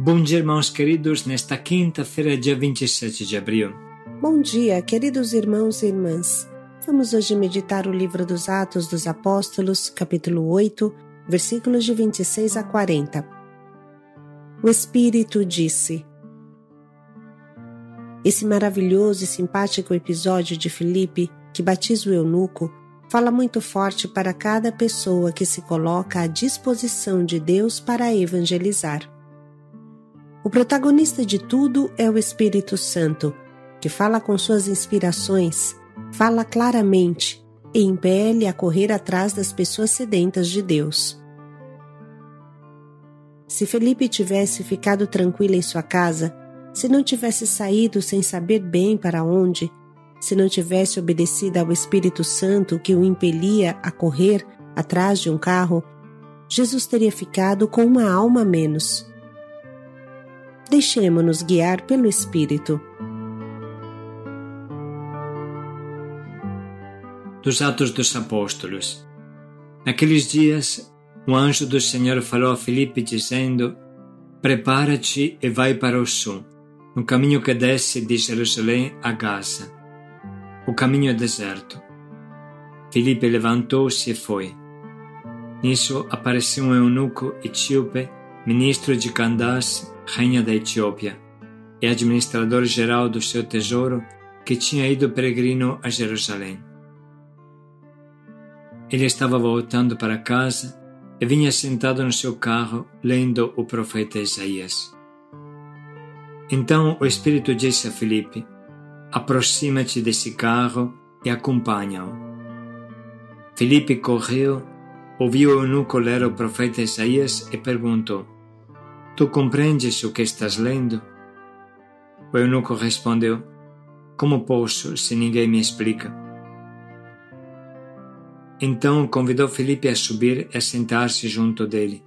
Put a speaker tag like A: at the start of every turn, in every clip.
A: Bom dia, irmãos queridos, nesta quinta-feira, dia 27 de abril.
B: Bom dia, queridos irmãos e irmãs. Vamos hoje meditar o livro dos Atos dos Apóstolos, capítulo 8, versículos de 26 a 40. O Espírito disse: Esse maravilhoso e simpático episódio de Filipe, que batiza o eunuco, fala muito forte para cada pessoa que se coloca à disposição de Deus para evangelizar. O protagonista de tudo é o Espírito Santo, que fala com suas inspirações, fala claramente e impele a correr atrás das pessoas sedentas de Deus. Se Felipe tivesse ficado tranquilo em sua casa, se não tivesse saído sem saber bem para onde, se não tivesse obedecido ao Espírito Santo que o impelia a correr atrás de um carro, Jesus teria ficado com uma alma a menos. Deixemo-nos guiar pelo Espírito.
A: Dos Atos dos Apóstolos. Naqueles dias, o anjo do Senhor falou a Filipe dizendo: Prepara-te e vai para o sul, no caminho que desce de Jerusalém a Gaza. O caminho é deserto. Filipe levantou-se e foi. Nisso apareceu um eunuco etíope, ministro de Candace, rainha da Etiópia, e administrador-geral do seu tesouro, que tinha ido peregrino a Jerusalém. Ele estava voltando para casa e vinha sentado no seu carro, lendo o profeta Isaías. Então o Espírito disse a Filipe: Aproxima-te desse carro e acompanha-o. Filipe correu, ouviu o eunuco ler o profeta Isaías e perguntou: Tu compreendes o que estás lendo? O eunuco respondeu: Como posso, se ninguém me explica? Então convidou Filipe a subir e a sentar-se junto dele.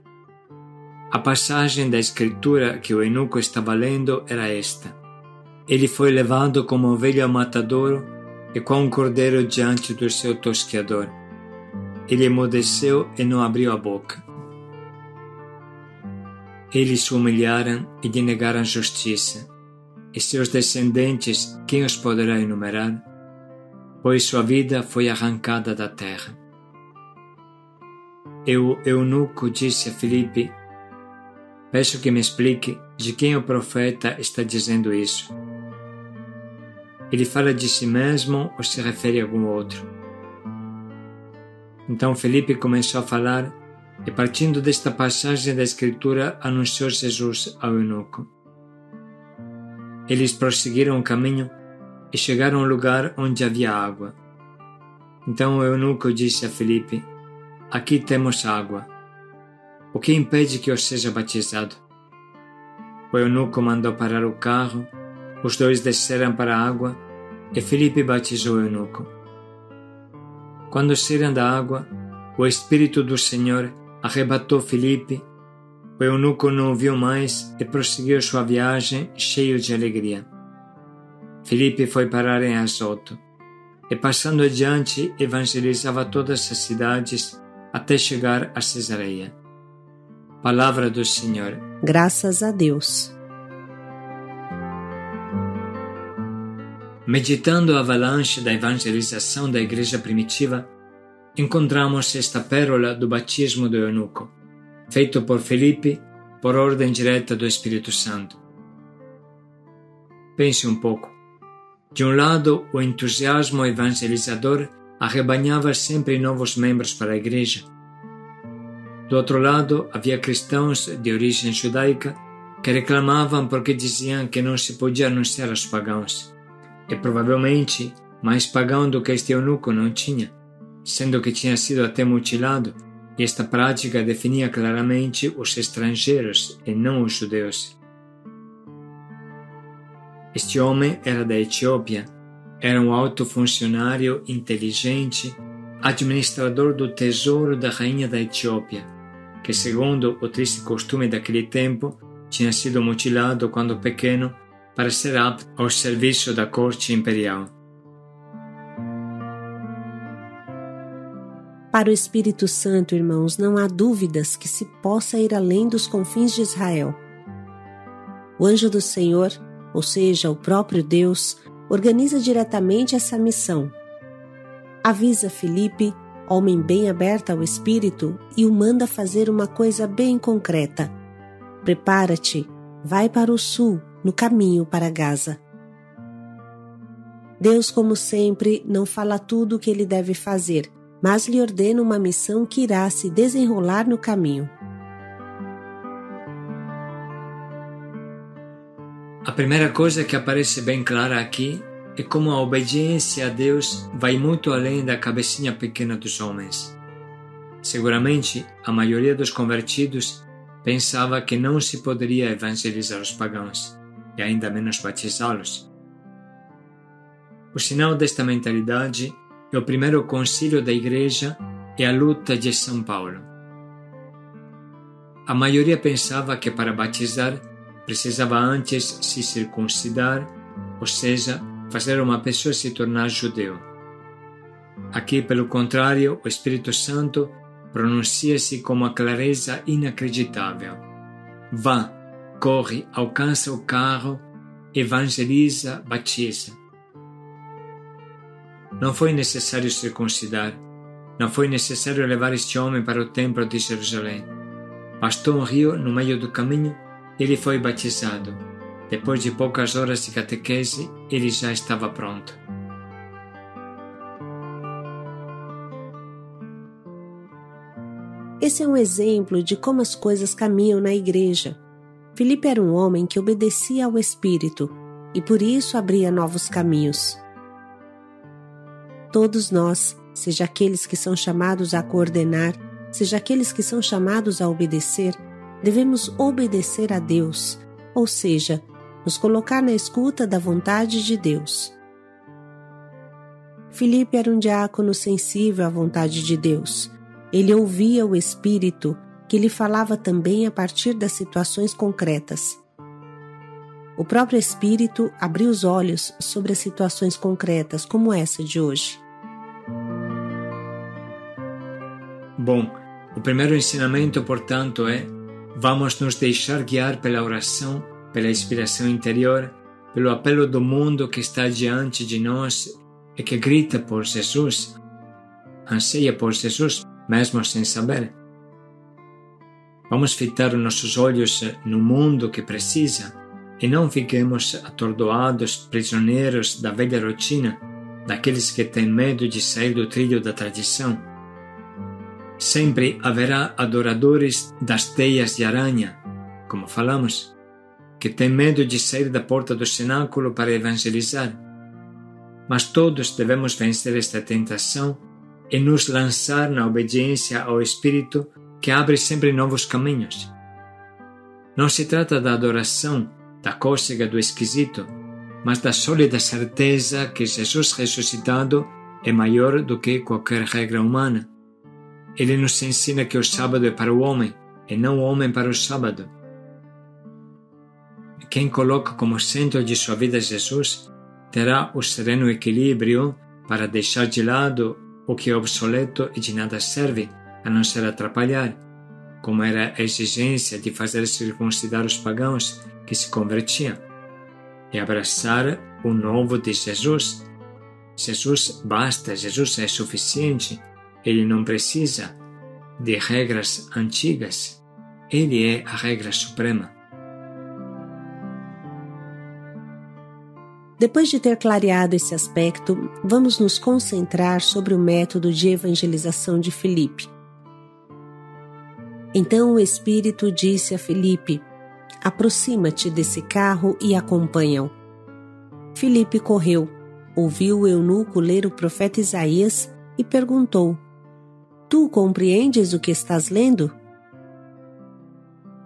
A: A passagem da escritura que o eunuco estava lendo era esta: Ele foi levado como ovelha ao matadouro e com um cordeiro diante do seu tosqueador. Ele emudeceu e não abriu a boca. Eles o humilharam e lhe negaram justiça, e seus descendentes, quem os poderá enumerar? Pois sua vida foi arrancada da terra. E o eunuco disse a Filipe: Peço que me explique de quem o profeta está dizendo isso. Ele fala de si mesmo ou se refere a algum outro? Então Filipe começou a falar e, partindo desta passagem da Escritura, anunciou Jesus ao eunuco. Eles prosseguiram o caminho e chegaram ao lugar onde havia água. Então o eunuco disse a Filipe: Aqui temos água. O que impede que eu seja batizado? O eunuco mandou parar o carro, os dois desceram para a água e Filipe batizou o eunuco. Quando saíram da água, o Espírito do Senhor arrebatou Filipe. O eunuco não o viu mais e prosseguiu sua viagem cheio de alegria. Filipe foi parar em Azoto e, passando adiante, evangelizava todas as cidades até chegar a Cesareia. Palavra do Senhor.
B: Graças a Deus.
A: Meditando a avalanche da evangelização da igreja primitiva, encontramos esta pérola do batismo do eunuco, feito por Filipe por ordem direta do Espírito Santo. Pense um pouco. De um lado, o entusiasmo evangelizador arrebanhava sempre novos membros para a igreja. Do outro lado, havia cristãos de origem judaica que reclamavam porque diziam que não se podia anunciar aos pagãos. E provavelmente mais pagão do que este eunuco não tinha, sendo que tinha sido até mutilado, e esta prática definia claramente os estrangeiros e não os judeus. Este homem era da Etiópia, era um alto funcionário inteligente, administrador do tesouro da rainha da Etiópia, que, segundo o triste costume daquele tempo, tinha sido mutilado quando pequeno para ser apto ao serviço da corte imperial.
B: Para o Espírito Santo, irmãos, não há dúvidas que se possa ir além dos confins de Israel. O anjo do Senhor, ou seja, o próprio Deus, organiza diretamente essa missão. Avisa Filipe, homem bem aberto ao Espírito, e o manda fazer uma coisa bem concreta. Prepara-te, vai para o sul, no caminho para Gaza. Deus, como sempre, não fala tudo o que ele deve fazer, mas lhe ordena uma missão que irá se desenrolar no caminho.
A: A primeira coisa que aparece bem clara aqui é como a obediência a Deus vai muito além da cabecinha pequena dos homens. Seguramente, a maioria dos convertidos pensava que não se poderia evangelizar os pagãos, e ainda menos batizá-los. O sinal desta mentalidade é o primeiro concílio da Igreja e a luta de São Paulo. A maioria pensava que para batizar precisava antes se circuncidar, ou seja, fazer uma pessoa se tornar judeu. Aqui, pelo contrário, o Espírito Santo pronuncia-se com uma clareza inacreditável. Vá, corre, alcança o carro, evangeliza, batiza. Não foi necessário circuncidar, não foi necessário levar este homem para o templo de Jerusalém. Bastou um rio no meio do caminho e ele foi batizado. Depois de poucas horas de catequese, ele já estava pronto.
B: Esse é um exemplo de como as coisas caminham na igreja. Filipe era um homem que obedecia ao Espírito e por isso abria novos caminhos. Todos nós, seja aqueles que são chamados a coordenar, seja aqueles que são chamados a obedecer, devemos obedecer a Deus, ou seja, nos colocar na escuta da vontade de Deus. Filipe era um diácono sensível à vontade de Deus. Ele ouvia o Espírito, que lhe falava também a partir das situações concretas. O próprio Espírito abriu os olhos sobre as situações concretas, como essa de hoje.
A: Bom, o primeiro ensinamento, portanto, é: vamos nos deixar guiar pela oração, pela inspiração interior, pelo apelo do mundo que está diante de nós e que grita por Jesus, anseia por Jesus, mesmo sem saber. Vamos fitar os nossos olhos no mundo que precisa e não fiquemos atordoados, prisioneiros da velha rotina, daqueles que têm medo de sair do trilho da tradição. Sempre haverá adoradores das teias de aranha, como falamos, que têm medo de sair da porta do cenáculo para evangelizar. Mas todos devemos vencer esta tentação e nos lançar na obediência ao Espírito que abre sempre novos caminhos. Não se trata da adoração, da cócega, do esquisito, mas da sólida certeza que Jesus ressuscitado é maior do que qualquer regra humana. Ele nos ensina que o sábado é para o homem e não o homem para o sábado. Quem coloca como centro de sua vida Jesus terá o sereno equilíbrio para deixar de lado o que é obsoleto e de nada serve, a não ser atrapalhar, como era a exigência de fazer circuncidar os pagãos que se convertiam, e abraçar o novo de Jesus. Jesus basta, Jesus é suficiente, ele não precisa de regras antigas, ele é a regra suprema.
B: Depois de ter clareado esse aspecto, vamos nos concentrar sobre o método de evangelização de Filipe. Então o Espírito disse a Filipe: aproxima-te desse carro e acompanha-o. Filipe correu, ouviu o eunuco ler o profeta Isaías e perguntou: tu compreendes o que estás lendo?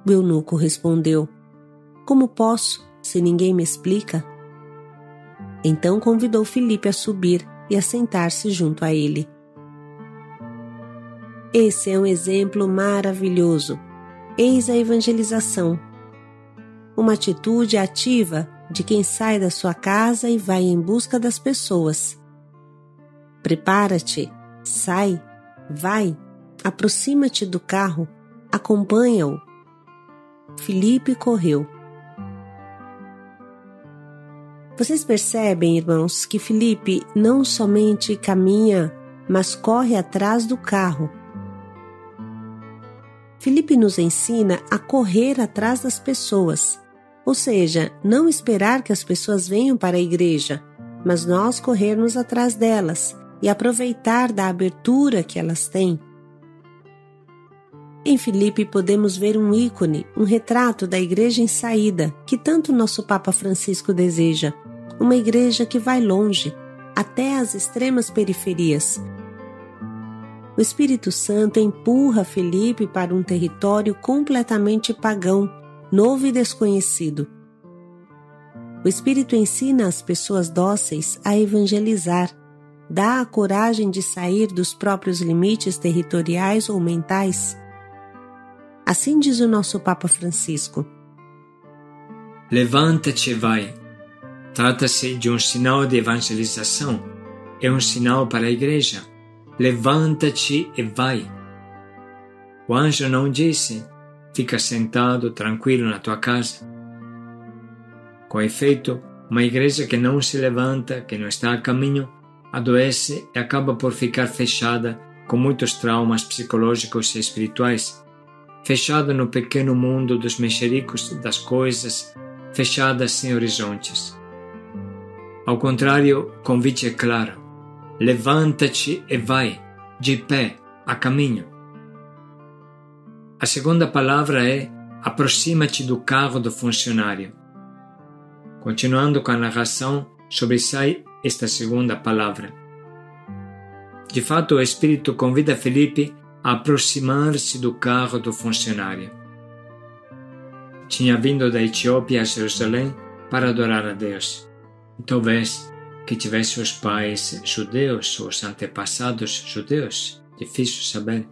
B: O eunuco respondeu: como posso, se ninguém me explica? Então convidou Filipe a subir e a sentar-se junto a ele. Esse é um exemplo maravilhoso. Eis a evangelização. Uma atitude ativa de quem sai da sua casa e vai em busca das pessoas. Prepara-te, sai, vai, aproxima-te do carro, acompanha-o. Filipe correu. Vocês percebem, irmãos, que Filipe não somente caminha, mas corre atrás do carro. Filipe nos ensina a correr atrás das pessoas, ou seja, não esperar que as pessoas venham para a igreja, mas nós corrermos atrás delas e aproveitar da abertura que elas têm. Em Filipe podemos ver um ícone, um retrato da igreja em saída, que tanto nosso Papa Francisco deseja, uma igreja que vai longe, até as extremas periferias. O Espírito Santo empurra Filipe para um território completamente pagão, novo e desconhecido. O Espírito ensina as pessoas dóceis a evangelizar, dá a coragem de sair dos próprios limites territoriais ou mentais. Assim diz o nosso Papa Francisco.
A: Levanta-te e vai. Trata-se de um sinal de evangelização. É um sinal para a igreja. Levanta-te e vai. O anjo não disse, fica sentado tranquilo na tua casa. Com efeito, uma igreja que não se levanta, que não está a caminho, adoece e acaba por ficar fechada com muitos traumas psicológicos e espirituais. Fechada no pequeno mundo dos mexericos das coisas, fechada sem horizontes. Ao contrário, o convite é claro. Levanta-te e vai, de pé, a caminho. A segunda palavra é aproxima-te do carro do funcionário. Continuando com a narração, sobressai esta segunda palavra. De fato, o Espírito convida Filipe a aproximar-se do carro do funcionário. Tinha vindo da Etiópia a Jerusalém para adorar a Deus. Talvez que tivesse os pais judeus, os antepassados judeus, difícil saber.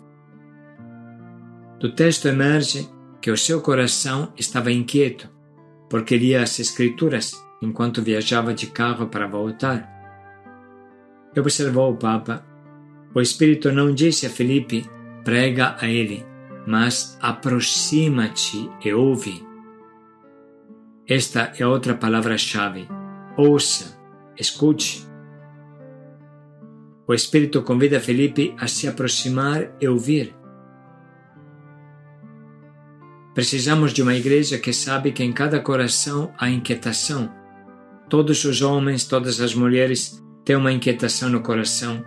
A: Do texto emerge que o seu coração estava inquieto, porque lia as Escrituras enquanto viajava de carro para voltar. E observou o Papa. O Espírito não disse a Filipe, prega a ele, mas aproxima-te e ouve. Esta é outra palavra-chave. Ouça, escute. O Espírito convida Filipe a se aproximar e ouvir. Precisamos de uma igreja que sabe que em cada coração há inquietação. Todos os homens, todas as mulheres têm uma inquietação no coração,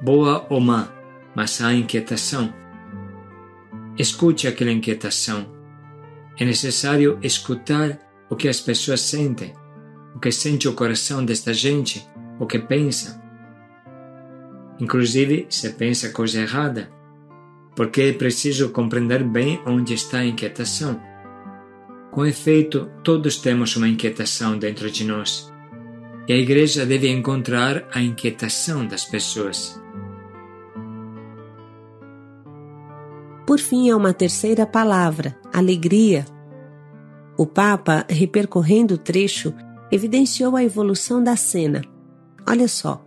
A: boa ou má, mas há inquietação. Escute aquela inquietação. É necessário escutar o que as pessoas sentem, o que sente o coração desta gente, o que pensa. Inclusive, se pensa coisa errada, porque é preciso compreender bem onde está a inquietação. Com efeito, todos temos uma inquietação dentro de nós, e a igreja deve encontrar a inquietação das pessoas.
B: Por fim, há uma terceira palavra, alegria. O Papa, repercorrendo o trecho, evidenciou a evolução da cena. Olha só.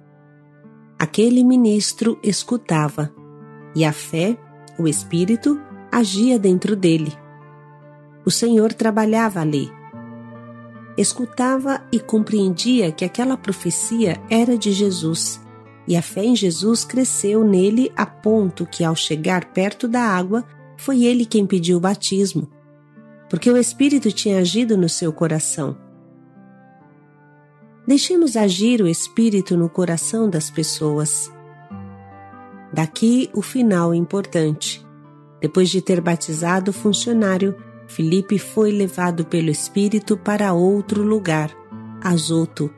B: Aquele ministro escutava, e a fé, o Espírito, agia dentro dele. O Senhor trabalhava ali. Escutava e compreendia que aquela profecia era de Jesus, e a fé em Jesus cresceu nele a ponto que, ao chegar perto da água, foi ele quem pediu o batismo, porque o Espírito tinha agido no seu coração. Deixemos agir o Espírito no coração das pessoas. Daqui o final importante. Depois de ter batizado o funcionário, Filipe foi levado pelo Espírito para outro lugar, Azoto.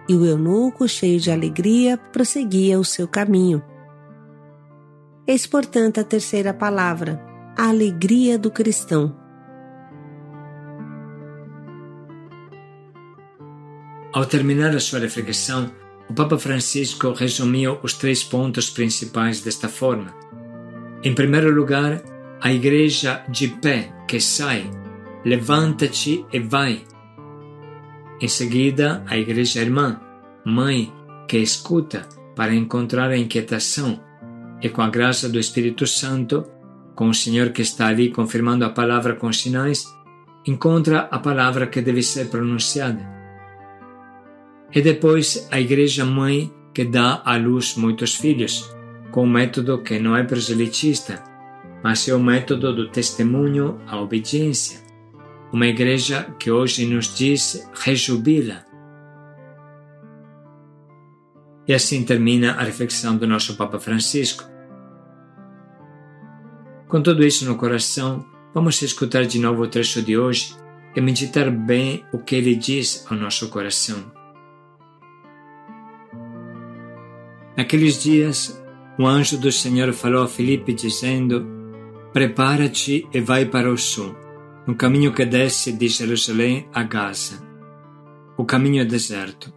B: E o eunuco, cheio de alegria, prosseguia o seu caminho. Eis, portanto, a terceira palavra, a alegria do cristão.
A: Ao terminar a sua reflexão, o Papa Francisco resumiu os 3 pontos principais desta forma. Em primeiro lugar, a igreja de pé que sai, levanta-te e vai. Em seguida, a igreja irmã, mãe, que escuta para encontrar a inquietação e com a graça do Espírito Santo, com o Senhor que está ali confirmando a palavra com sinais, encontra a palavra que deve ser pronunciada. E depois a Igreja Mãe, que dá à luz muitos filhos, com um método que não é proselitista, mas é o método do testemunho à obediência. Uma igreja que hoje nos diz rejubila. E assim termina a reflexão do nosso Papa Francisco. Com tudo isso no coração, vamos escutar de novo o trecho de hoje e meditar bem o que ele diz ao nosso coração. Naqueles dias, o anjo do Senhor falou a Filipe dizendo: prepara-te e vai para o sul, no caminho que desce de Jerusalém a Gaza. O caminho é deserto.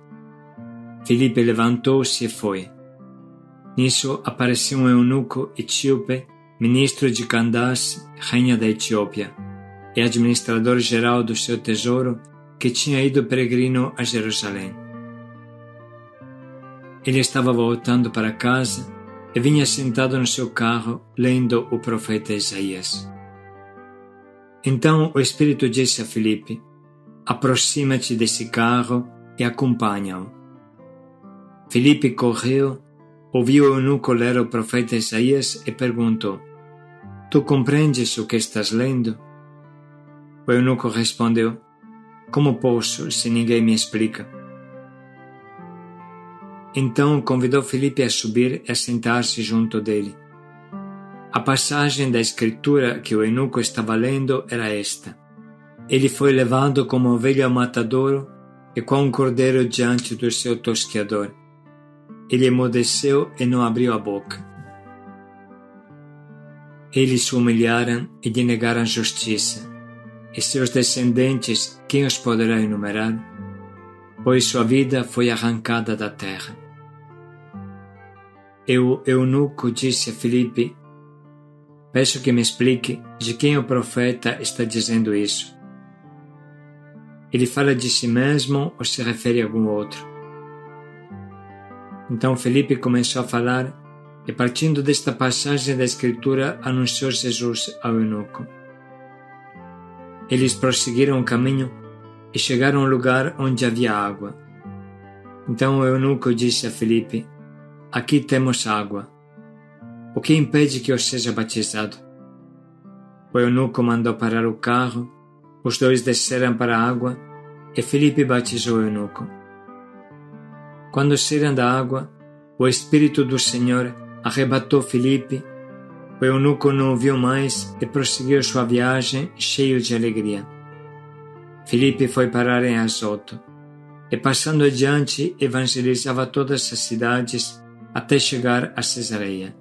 A: Filipe levantou-se e foi. Nisso apareceu um eunuco etíope, ministro de Candace, rainha da Etiópia, e administrador geral do seu tesouro, que tinha ido peregrino a Jerusalém. Ele estava voltando para casa e vinha sentado no seu carro, lendo o profeta Isaías. Então o Espírito disse a Filipe: aproxima-te desse carro e acompanha-o. Filipe correu, ouviu o eunuco ler o profeta Isaías e perguntou: tu compreendes o que estás lendo? O eunuco respondeu: como posso, se ninguém me explica? Então convidou Filipe a subir e a sentar-se junto dele. A passagem da Escritura que o eunuco estava lendo era esta: ele foi levado como ovelha ao matadouro e com um cordeiro diante do seu tosqueador. Ele emudeceu e não abriu a boca. Eles o humilharam e lhe negaram justiça, e seus descendentes, quem os poderá enumerar? Pois sua vida foi arrancada da terra. E o eunuco disse a Filipe: peço que me explique de quem o profeta está dizendo isso. Ele fala de si mesmo ou se refere a algum outro? Então Filipe começou a falar e, partindo desta passagem da Escritura, anunciou Jesus ao eunuco. Eles prosseguiram o caminho e chegaram ao lugar onde havia água. Então o eunuco disse a Filipe: aqui temos água. O que impede que eu seja batizado? O eunuco mandou parar o carro, os dois desceram para a água e Filipe batizou o eunuco. Quando saíram da água, o Espírito do Senhor arrebatou Filipe. O eunuco não o viu mais e prosseguiu sua viagem cheio de alegria. Filipe foi parar em Azoto e, passando adiante, evangelizava todas as cidades até chegar a Cesareia.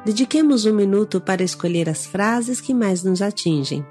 B: Dediquemos um minuto para escolher as frases que mais nos atingem.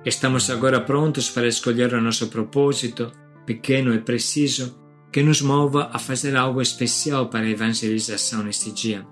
A: Estamos agora prontos para escolher o nosso propósito, pequeno e preciso, que nos mova a fazer algo especial para a evangelização neste dia.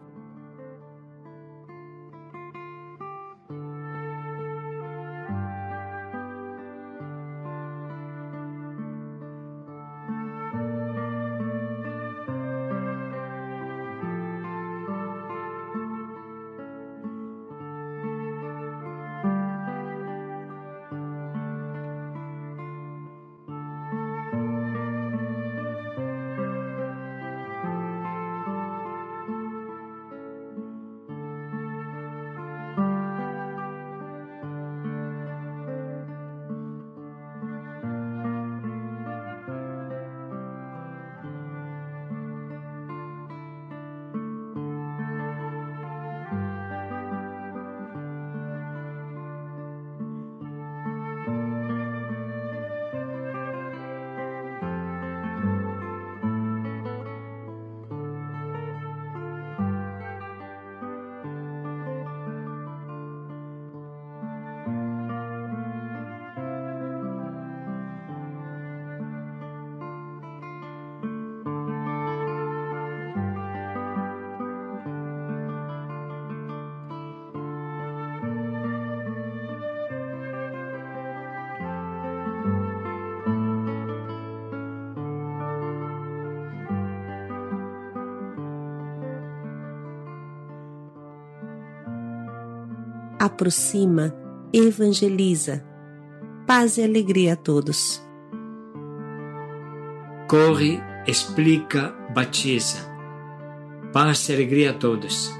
B: Aproxima, evangeliza. Paz e alegria a todos.
A: Corre, explica, batiza. Paz e alegria a todos.